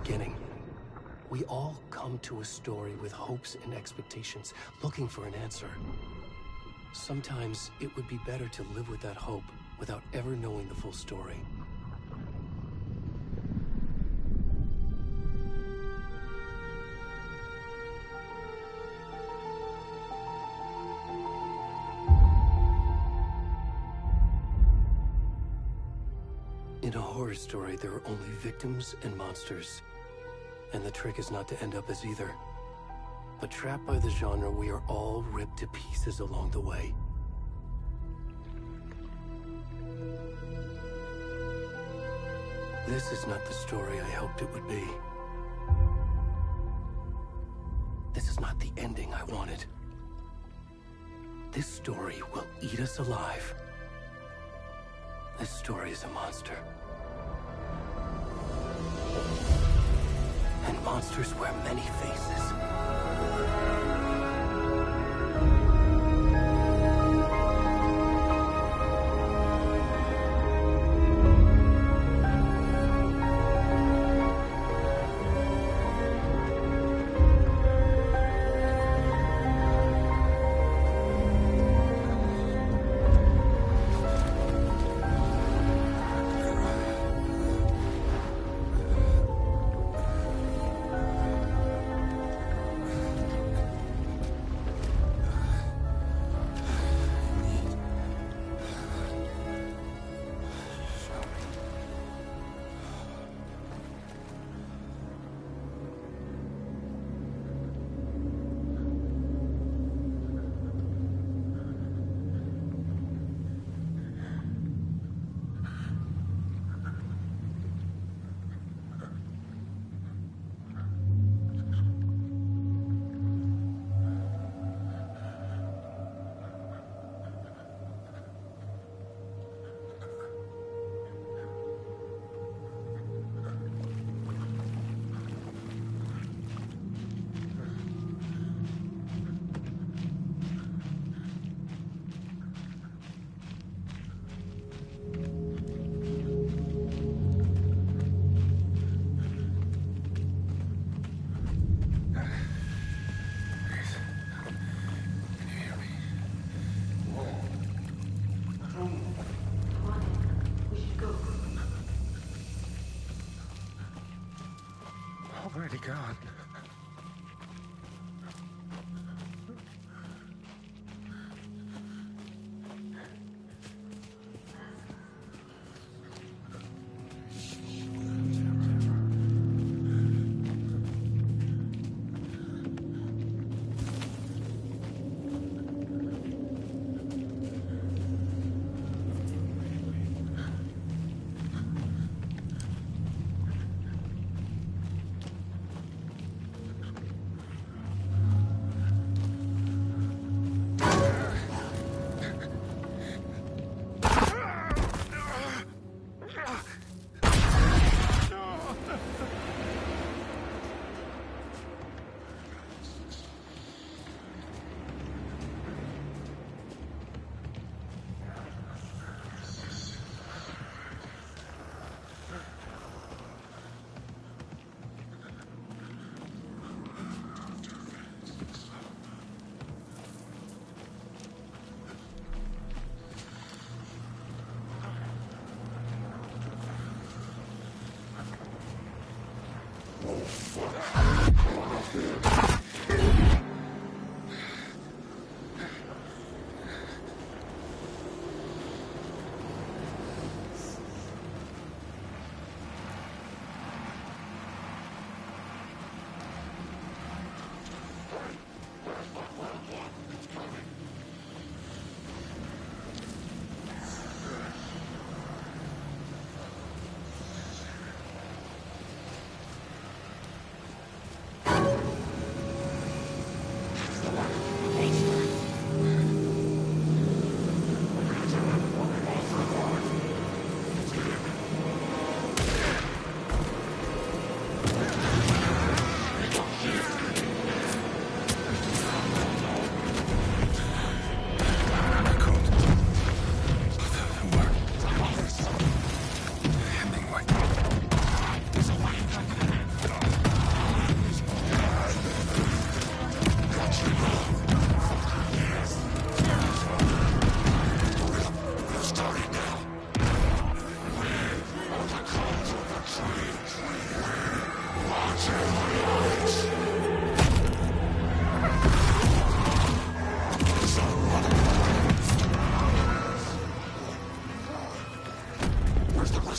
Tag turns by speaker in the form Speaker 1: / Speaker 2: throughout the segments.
Speaker 1: beginning. We all come to a story with hopes and expectations, looking for an answer. Sometimes it would be better to live with that hope without ever knowing the full story. In a horror story, there are only victims and monsters. And the trick is not to end up as either. But trapped by the genre, we are all ripped to pieces along the way. This is not the story I hoped it would be. This is not the ending I wanted. This story will eat us alive. This story is a monster. And monsters wear many faces.
Speaker 2: Already gone.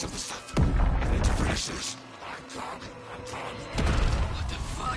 Speaker 3: rest of the stuff. I need to finish this. I'm done.
Speaker 4: What the fuck?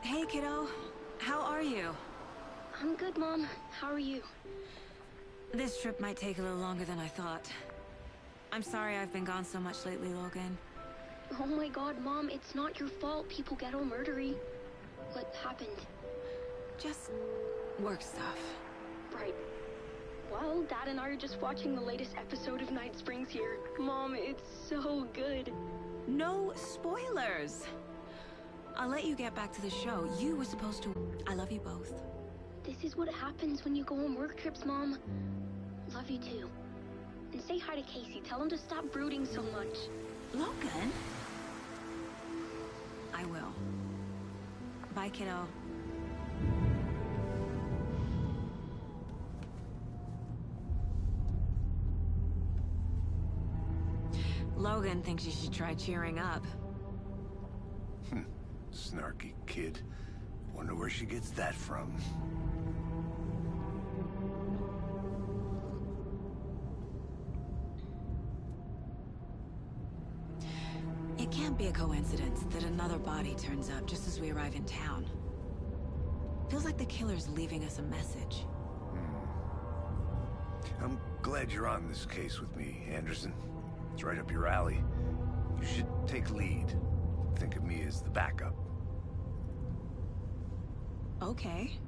Speaker 4: Hey, kiddo. How are you?
Speaker 5: I'm good, Mom. How are you?
Speaker 4: This trip might take a little longer than I thought. I'm sorry I've been gone so much lately, Logan.
Speaker 5: Oh my god, Mom, it's not your fault people get all murdery. What happened?
Speaker 4: Just work stuff.
Speaker 5: Right. Well, Dad and I are just watching the latest episode of Night Springs here. Mom, it's so good.
Speaker 4: No spoilers! I'll let you get back to the show. You were supposed to... I love you both.
Speaker 5: This is what happens when you go on work trips, Mom. Love you too. And say hi to Casey. Tell him to stop brooding so much.
Speaker 4: Logan? I will. Bye, kiddo. Logan thinks you should try cheering up.
Speaker 3: Snarky kid. Wonder where she gets that from.
Speaker 4: It can't be a coincidence that another body turns up just as we arrive in town. Feels like the killer's leaving us a message.
Speaker 3: I'm glad you're on this case with me, Anderson. It's right up your alley. You should take lead. Think of me as the backup.
Speaker 4: Okay.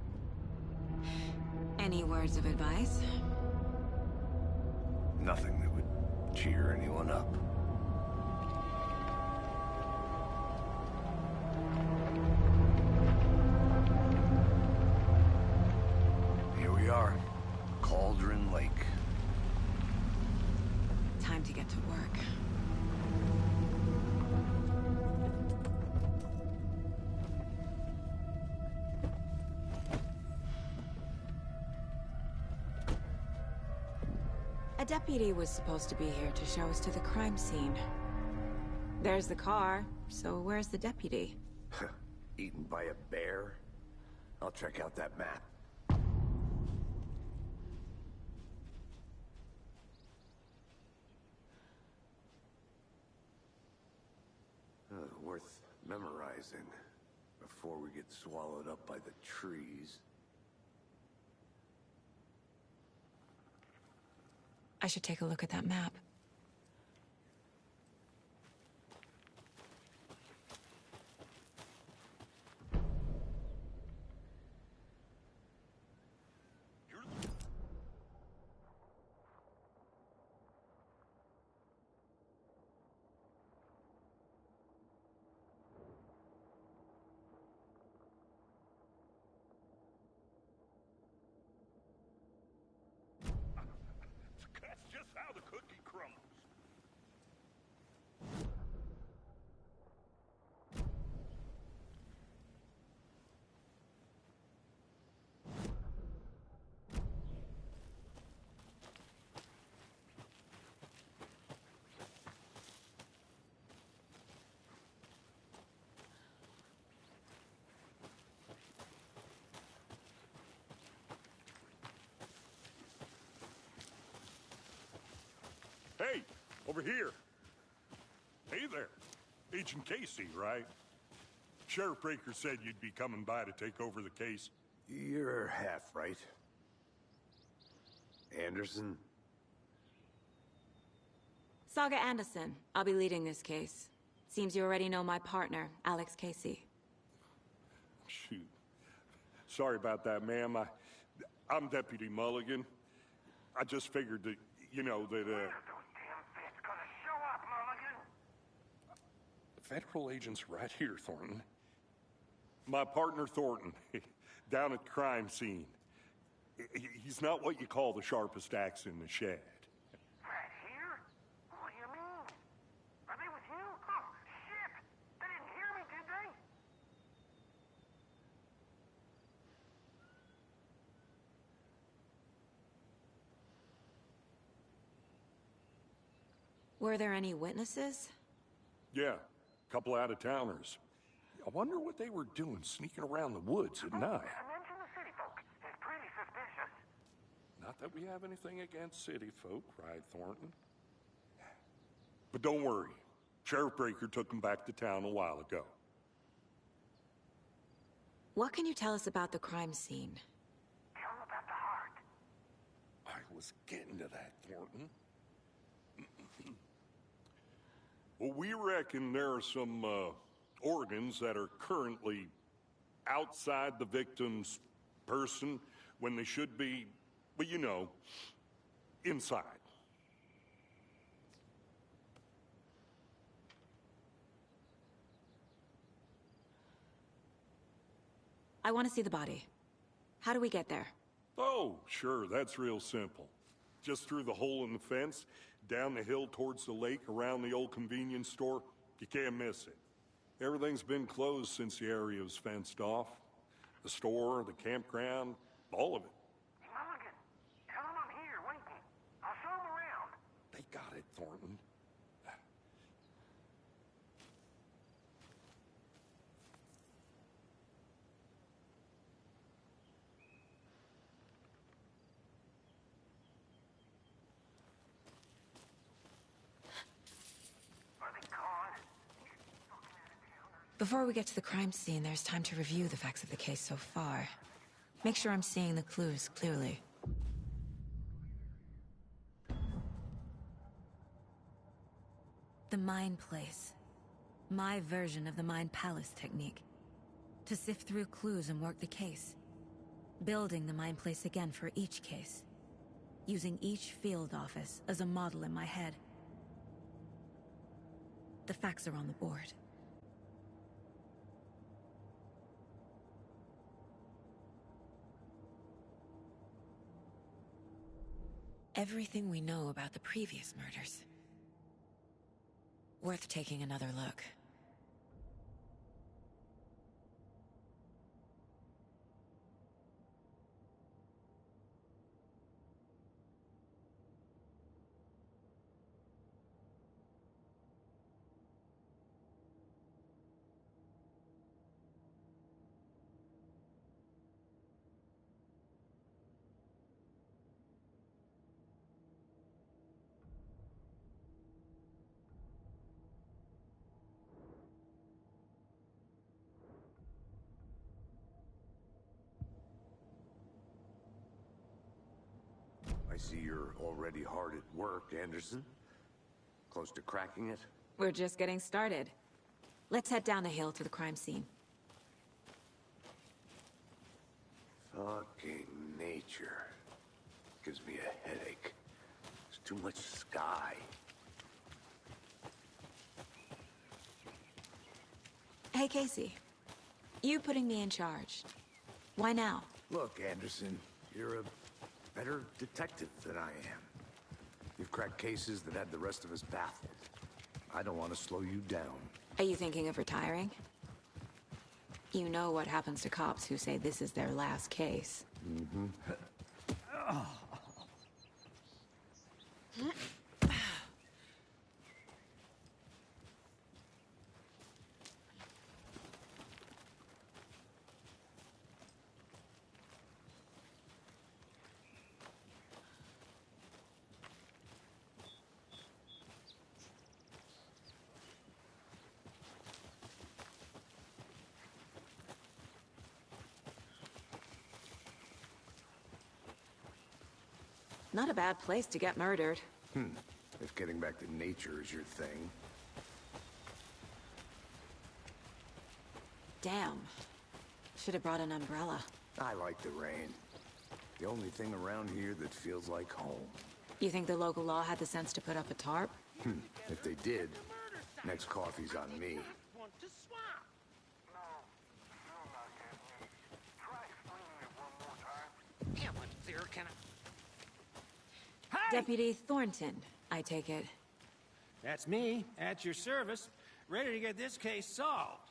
Speaker 4: Any words of advice?
Speaker 3: Nothing that would cheer anyone up. Here we are. Cauldron Lake.
Speaker 4: Time to get to work. A deputy was supposed to be here to show us to the crime scene. There's the car, so where's the deputy?
Speaker 3: Eaten by a bear? I'll check out that map. Worth memorizing before we get swallowed up by the trees.
Speaker 4: I should take a look at that map.
Speaker 6: That's just how the cookie crumbles. Hey, over here. Hey there. Agent Casey, right? Sheriff Breaker said you'd be coming by to take over the case.
Speaker 3: You're half right. Anderson?
Speaker 4: Saga Anderson. I'll be leading this case. Seems you already know my partner, Alex Casey.
Speaker 6: Shoot. Sorry about that, ma'am. I'm Deputy Mulligan. I just figured that, you know, that, Federal agent's right here, Thornton. My partner, Thornton, down at the crime scene. He's not what you call the sharpest axe in the shed.
Speaker 2: Right here? What do you mean? Are they with you? Oh, shit! They didn't hear me, did they?
Speaker 4: Were there any witnesses?
Speaker 6: Yeah, a couple out-of-towners. I wonder what they were doing sneaking around the woods at night.
Speaker 2: Mention the city folk. It's pretty suspicious.
Speaker 6: Not that we have anything against city folk, right, Thornton? But don't worry. Sheriff Breaker took them back to town a while ago.
Speaker 4: What can you tell us about the crime scene?
Speaker 2: Tell them about the heart.
Speaker 6: I was getting to that, Thornton. Well, we reckon there are some, organs that are currently outside the victim's person when they should be, well, you know, inside.
Speaker 4: I want to see the body. How do we get there?
Speaker 6: Oh, sure, that's real simple. Just through the hole in the fence, down the hill towards the lake, around the old convenience store. You can't miss it. Everything's been closed since the area was fenced off. The store, the campground, all of it.
Speaker 2: Mulligan, tell them I'm here, waiting. I'll show them around.
Speaker 6: They got it, Thornton.
Speaker 2: Are they gone?
Speaker 4: Before we get to the crime scene, there's time to review the facts of the case so far. Make sure I'm seeing the clues clearly. The Mind Place. My version of the Mind Palace technique. To sift through clues and work the case. Building the Mind Place again for each case. Using each field office as a model in my head. The facts are on the board. Everything we know about the previous murders. Worth taking another look.
Speaker 3: I see you're already hard at work, Anderson. Close to cracking it?
Speaker 4: We're just getting started. Let's head down the hill to the crime scene.
Speaker 3: Fucking nature. Gives me a headache. There's too much sky.
Speaker 4: Hey, Casey. You putting me in charge. Why now?
Speaker 3: Look, Anderson, you're a better detective than I am. You've cracked cases that had the rest of us baffled. I don't want to slow you down.
Speaker 4: Are you thinking of retiring? You know what happens to cops who say this is their last case.
Speaker 3: Mm-hmm.
Speaker 4: Not a bad place to get murdered.
Speaker 3: If getting back to nature is your thing.
Speaker 4: Damn. Should have brought an umbrella.
Speaker 3: I like the rain. The only thing around here that feels like home.
Speaker 4: You think the local law had the sense to put up a tarp?
Speaker 3: If they did, next coffee's on me.
Speaker 2: Want to swap? No, you're not getting me. Try explaining it one more time. Yeah, but there can I... Hey!
Speaker 4: Deputy Thornton, I take it.
Speaker 7: That's me, at your service, ready to get this case solved.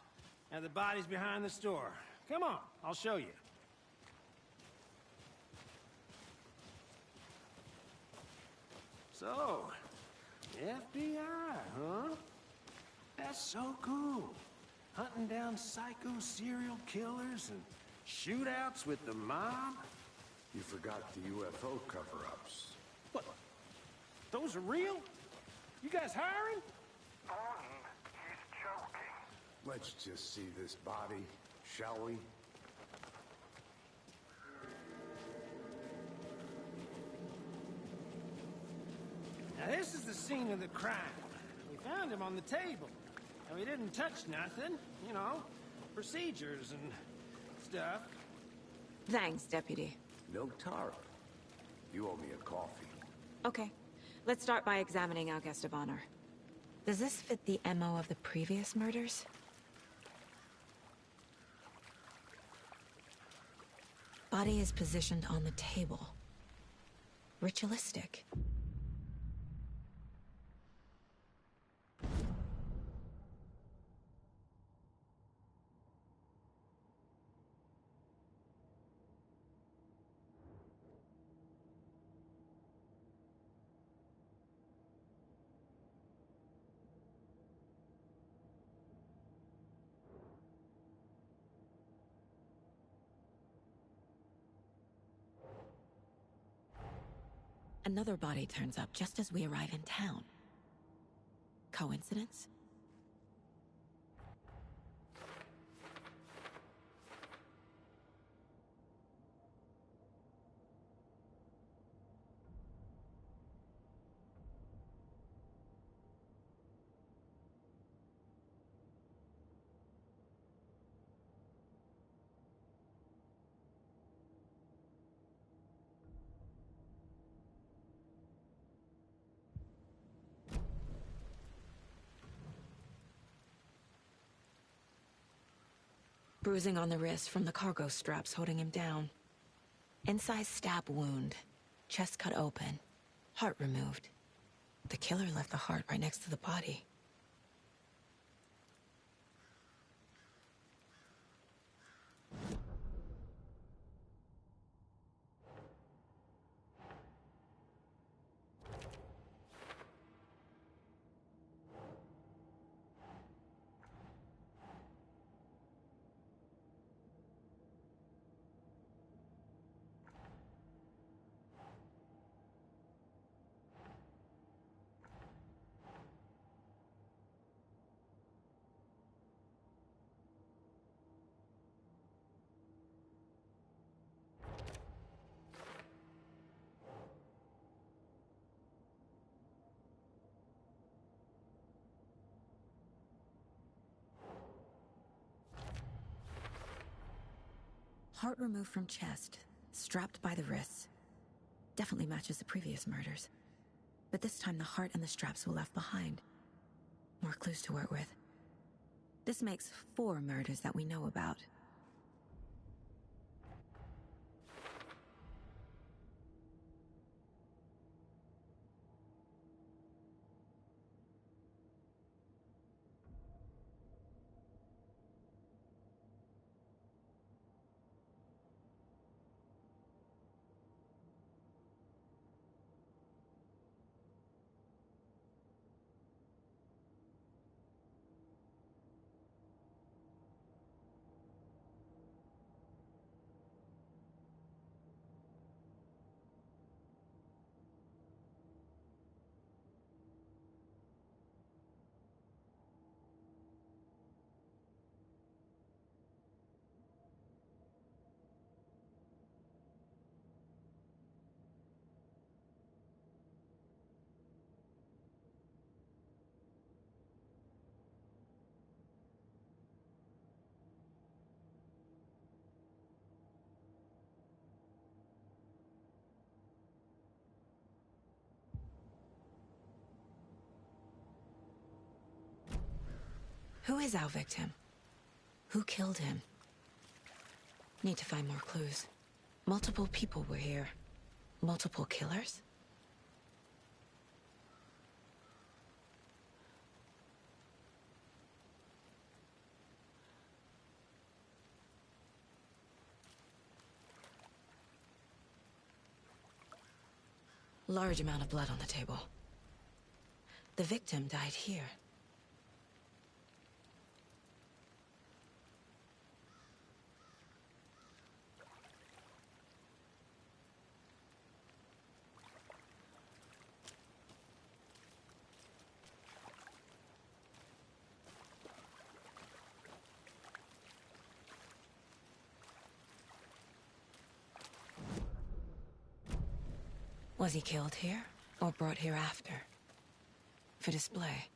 Speaker 7: And the body's behind the store. Come on, I'll show you. So, FBI, huh? That's so cool. Hunting down psycho serial killers and shootouts with the mob.
Speaker 3: You forgot the UFO cover-ups.
Speaker 7: What? Those are real? You guys hiring?
Speaker 2: Thornton, he's joking.
Speaker 3: Let's just see this body, shall we?
Speaker 7: Now this is the scene of the crime. We found him on the table. And we didn't touch nothing, you know, procedures and stuff.
Speaker 4: Thanks, Deputy.
Speaker 3: No tarp. You owe me a coffee.
Speaker 4: Okay. Let's start by examining our guest of honor. Does this fit the MO of the previous murders? Body is positioned on the table. Ritualistic. Another body turns up just as we arrive in town. Coincidence? Bruising on the wrist from the cargo straps holding him down. Inside stab wound. Chest cut open. Heart removed. The killer left the heart right next to the body. Heart removed from chest, strapped by the wrists. Definitely matches the previous murders. But this time the heart and the straps were left behind. More clues to work with. This makes 4 murders that we know about. Who is our victim? Who killed him? Need to find more clues. Multiple people were here. Multiple killers? Large amount of blood on the table. The victim died here. Was he killed here, or brought here after? For display?